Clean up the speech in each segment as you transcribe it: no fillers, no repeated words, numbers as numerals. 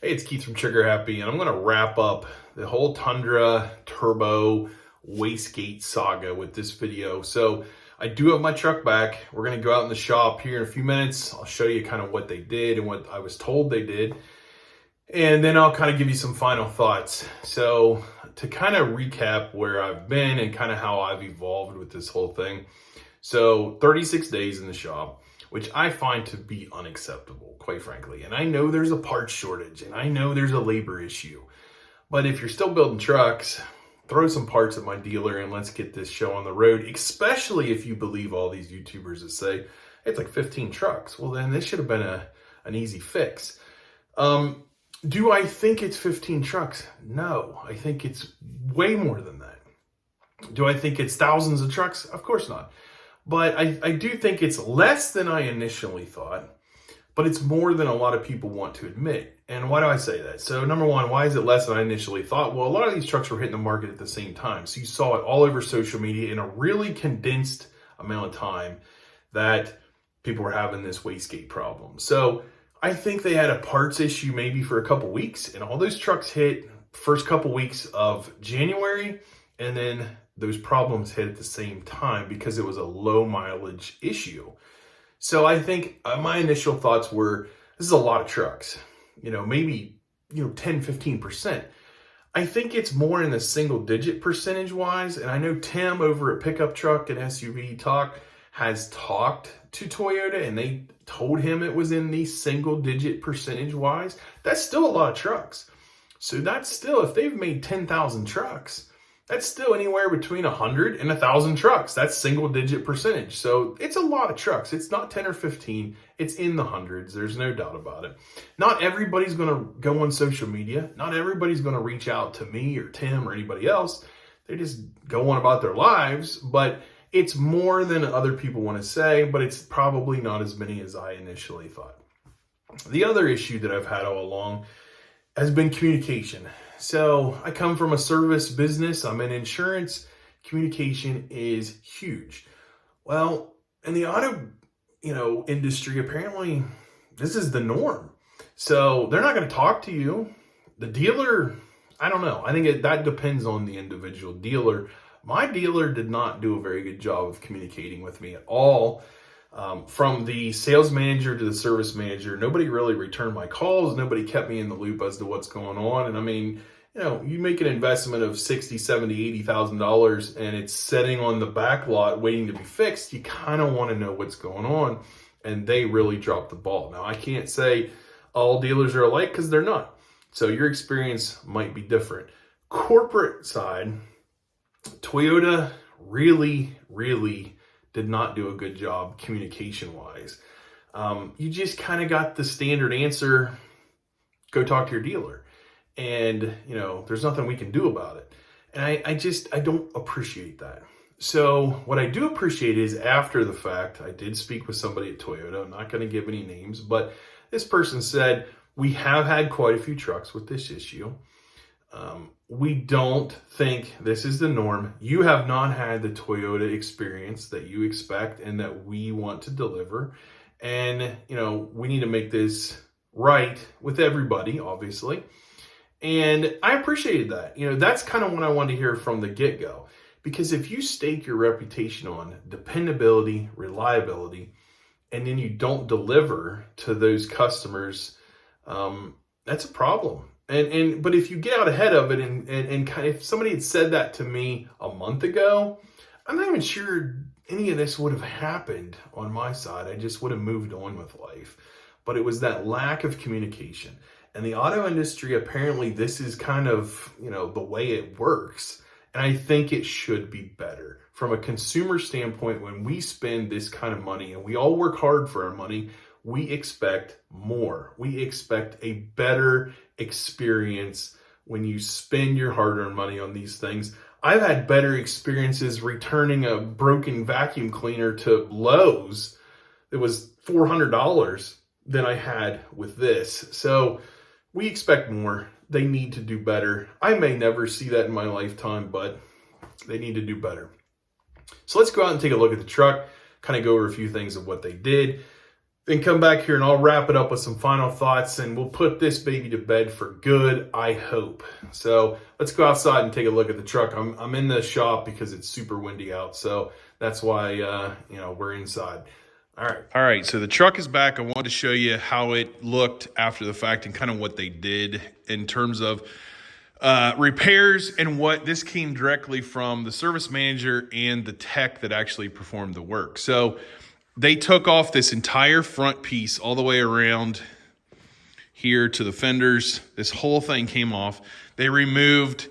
Hey, it's Keith from Trigger Happy, and I'm going to wrap up the whole Tundra Turbo wastegate saga with this video. So I do have my truck back. We're going to go out in the shop here in a few minutes. I'll show you kind of what they did and what I was told they did. And then I'll kind of give you some final thoughts. So to kind of recap where I've been and kind of how I've evolved with this whole thing. So 36 days in the shop, which I find to be unacceptable, quite frankly. And I know there's a parts shortage and I know there's a labor issue. But if you're still building trucks, throw some parts at my dealer and let's get this show on the road, especially if you believe all these YouTubers that say it's like 15 trucks. Well, then this should have been an easy fix. Do I think it's 15 trucks? No, I think it's way more than that. Do I think it's thousands of trucks? Of course not. But I do think it's less than I initially thought, but it's more than a lot of people want to admit. And why do I say that? So number one, why is it less than I initially thought? Well, a lot of these trucks were hitting the market at the same time. So you saw it all over social media in a really condensed amount of time that people were having this wastegate problem. So I think they had a parts issue maybe for a couple weeks, and all those trucks hit first couple weeks of January, and then those problems hit at the same time because it was a low mileage issue. So I think my initial thoughts were, this is a lot of trucks, maybe 10, 15%. I think it's more in the single digit percentage wise. And I know Tim over at Pickup Truck and SUV Talk has talked to Toyota and they told him it was in the single digit percentage wise. That's still a lot of trucks. So that's still, if they've made 10,000 trucks, that's still anywhere between 100 and 1,000 trucks. That's single digit percentage. So it's a lot of trucks. It's not 10 or 15. It's in the hundreds. There's no doubt about it. Not everybody's going to go on social media. Not everybody's going to reach out to me or Tim or anybody else. They just go on about their lives. But it's more than other people want to say, but it's probably not as many as I initially thought. The other issue that I've had all along has been communication. So I come from a service business. I'm in insurance. Communication is huge. Well, in the auto, industry, apparently this is the norm. So they're not going to talk to you. The dealer, I don't know. I think that depends on the individual dealer. My dealer did not do a very good job of communicating with me at all. From the sales manager to the service manager, nobody really returned my calls. Nobody kept me in the loop as to what's going on. And I mean, you make an investment of $60,000, $70,000, $80,000 and it's sitting on the back lot waiting to be fixed. You kind of want to know what's going on. And they really dropped the ball. Now, I can't say all dealers are alike because they're not. So your experience might be different. Corporate side, Toyota really, really did not do a good job communication-wise. You just kind of got the standard answer, go talk to your dealer. And, there's nothing we can do about it. And I don't appreciate that. So what I do appreciate is after the fact, I did speak with somebody at Toyota. I'm not going to give any names, but this person said, we have had quite a few trucks with this issue. We don't think this is the norm. You have not had the Toyota experience that you expect and that we want to deliver. And, we need to make this right with everybody, obviously. And I appreciated that. That's kind of what I wanted to hear from the get-go. Because if you stake your reputation on dependability, reliability, and then you don't deliver to those customers, that's a problem. But if you get out ahead of it and kind of, if somebody had said that to me a month ago, I'm not even sure any of this would have happened on my side. I just would have moved on with life. But it was that lack of communication. And the auto industry, apparently this is kind of, the way it works. And I think it should be better. From a consumer standpoint, when we spend this kind of money and we all work hard for our money, we expect more. We expect a better experience when you spend your hard-earned money on these things. I've had better experiences returning a broken vacuum cleaner to Lowe's that was $400 than I had with this. So we expect more. They need to do better. I may never see that in my lifetime, but they need to do better. So let's go out and take a look at the truck, kind of go over a few things of what they did. then come back here and I'll wrap it up with some final thoughts, and we'll put this baby to bed for good, I hope. So let's go outside and take a look at the truck. I'm in the shop because it's super windy out, so that's why we're inside. All right, so the truck is back. I wanted to show you how it looked after the fact and kind of what they did in terms of repairs, and what this came directly from the service manager and the tech that actually performed the work. So they took off this entire front piece all the way around here to the fenders. This whole thing came off. They removed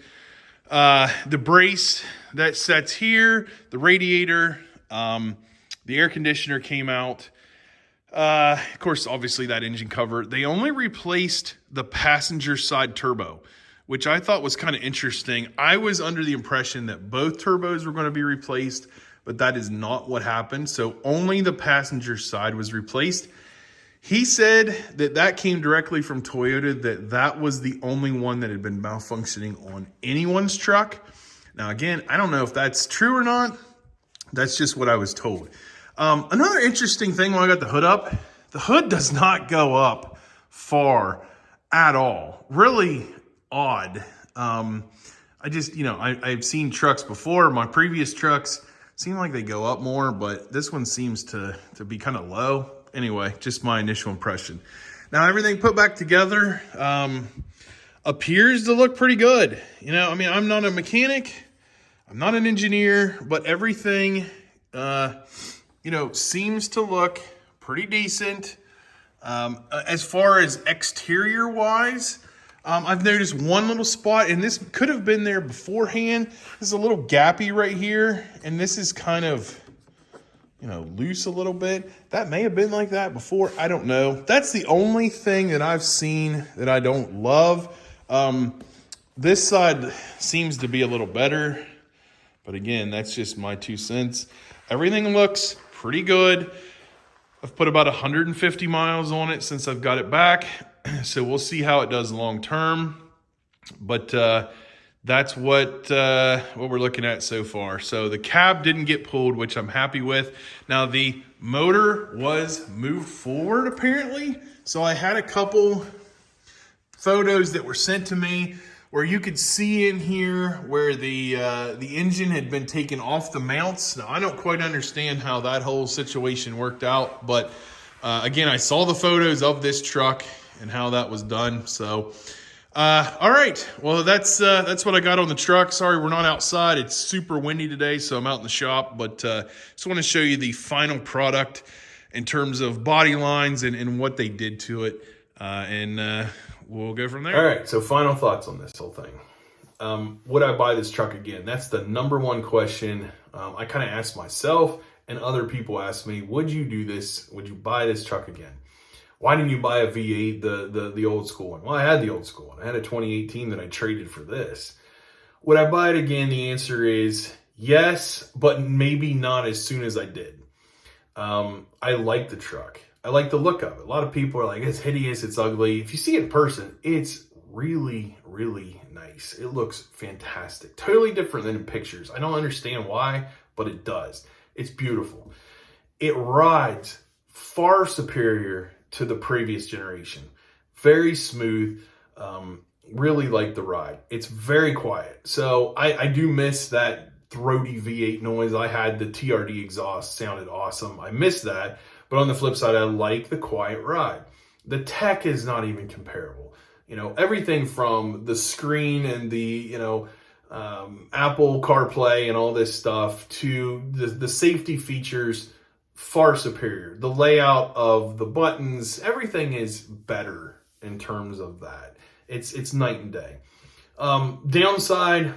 the brace that sets here, the radiator, the air conditioner came out. Of course, obviously that engine cover. They only replaced the passenger side turbo, which I thought was kind of interesting. I was under the impression that both turbos were going to be replaced, but that is not what happened. So only the passenger side was replaced. He said that that came directly from Toyota, that was the only one that had been malfunctioning on anyone's truck. Now, again, I don't know if that's true or not. That's just what I was told. Another interesting thing when I got the hood up, the hood does not go up far at all. Really odd. I've seen trucks before. My previous trucks seem like they go up more, but this one seems to be kind of low. Anyway, just my initial impression. Now, everything put back together appears to look pretty good. I'm not a mechanic. I'm not an engineer, but everything, seems to look pretty decent. As far as exterior wise, I've noticed one little spot, and this could have been there beforehand. This is a little gappy right here, and this is kind of, loose a little bit. That may have been like that before. I don't know. That's the only thing that I've seen that I don't love. This side seems to be a little better, but again, that's just my 2 cents. Everything looks pretty good. I've put about 150 miles on it since I've got it back, so we'll see how it does long term. But that's what we're looking at so far. So the cab didn't get pulled, which I'm happy with. Now the motor was moved forward apparently. So I had a couple photos that were sent to me where you could see in here where the engine had been taken off the mounts. Now, I don't quite understand how that whole situation worked out, but again, I saw the photos of this truck and how that was done. So, all right, well, that's what I got on the truck. Sorry, we're not outside. It's super windy today, so I'm out in the shop, but just want to show you the final product in terms of body lines and what they did to it, and we'll go from there. All right, so final thoughts on this whole thing. Would I buy this truck again? That's the number one question I kind of asked myself, and other people ask me, would you do this? Would you buy this truck again? Why didn't you buy a V8, the old school one? Well, I had the old school one. I had a 2018 that I traded for this. Would I buy it again? The answer is yes, but maybe not as soon as I did. I like the truck. I like the look of it. A lot of people are like, it's hideous, it's ugly. If you see it in person, it's really, really nice. It looks fantastic. Totally different than in pictures. I don't understand why, but it does. It's beautiful. It rides far superior to the previous generation. Very smooth. Really like the ride. It's very quiet. So I do miss that throaty V8 noise. I had the TRD exhaust, sounded awesome. I miss that. But on the flip side, I like the quiet ride. The tech is not even comparable. Everything from the screen and the, Apple CarPlay and all this stuff to the safety features, far superior. The layout of the buttons, everything is better in terms of that. It's night and day. Downside,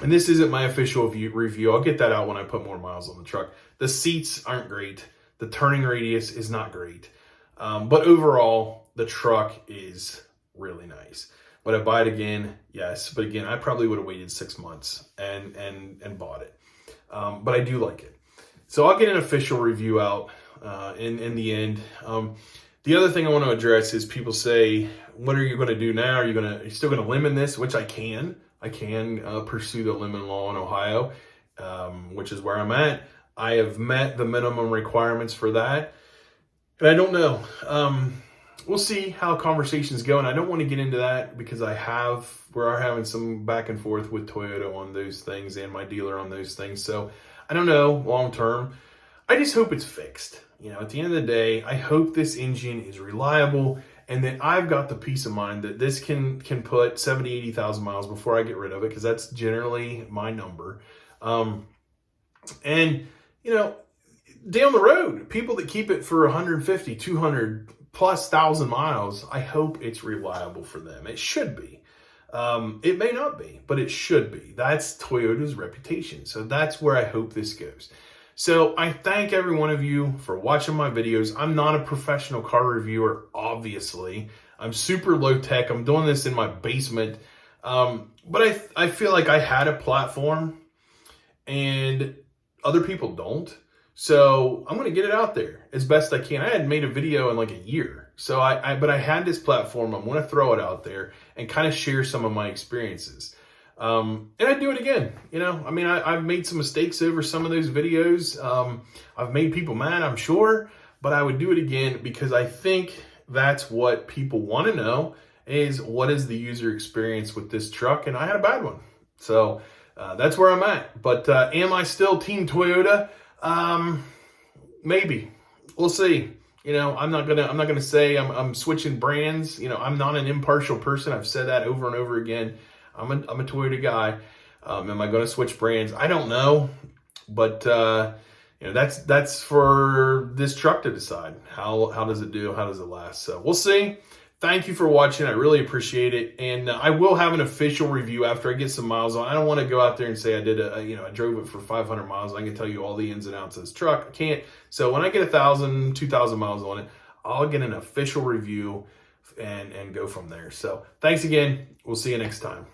and this isn't my official review. I'll get that out when I put more miles on the truck. The seats aren't great. The turning radius is not great. But overall, the truck is really nice. Would I buy it again? Yes. But again, I probably would have waited 6 months and bought it. But I do like it. So I'll get an official review out in the end. The other thing I want to address is people say, what are you going to do now? Are you still going to lemon this? Which I can. I can pursue the lemon law in Ohio, which is where I'm at. I have met the minimum requirements for that. And I don't know. We'll see how conversations go. And I don't want to get into that because we are having some back and forth with Toyota on those things and my dealer on those things. So I don't know long term. I just hope it's fixed. At the end of the day, I hope this engine is reliable and that I've got the peace of mind that this can put 70, 80,000 miles before I get rid of it, because that's generally my number. And, down the road, people that keep it for 150, 200 plus thousand miles, I hope it's reliable for them. It should be. It may not be, but it should be. That's Toyota's reputation. So that's where I hope this goes. So I thank every one of you for watching my videos. I'm not a professional car reviewer, obviously. I'm super low tech. I'm doing this in my basement. But I feel like I had a platform and other people don't. So I'm going to get it out there as best I can. I hadn't made a video in like a year. So but I had this platform. I'm going to throw it out there and kind of share some of my experiences. And I'd do it again. I've made some mistakes over some of those videos. I've made people mad, I'm sure, but I would do it again because I think that's what people want to know, is what is the user experience with this truck? And I had a bad one. So, that's where I'm at. But, am I still Team Toyota? Maybe. We'll see. I'm not gonna say I'm switching brands. I'm not an impartial person. I've said that over and over again. I'm a Toyota guy. Am I going to switch brands? I don't know, but that's for this truck to decide. How does it do? How does it last? So we'll see. Thank you for watching. I really appreciate it, and I will have an official review after I get some miles on. I don't want to go out there and say I did I drove it for 500 miles. I can tell you all the ins and outs of this truck. I can't. So when I get 1,000, 2,000 miles on it, I'll get an official review and go from there. So thanks again. We'll see you next time.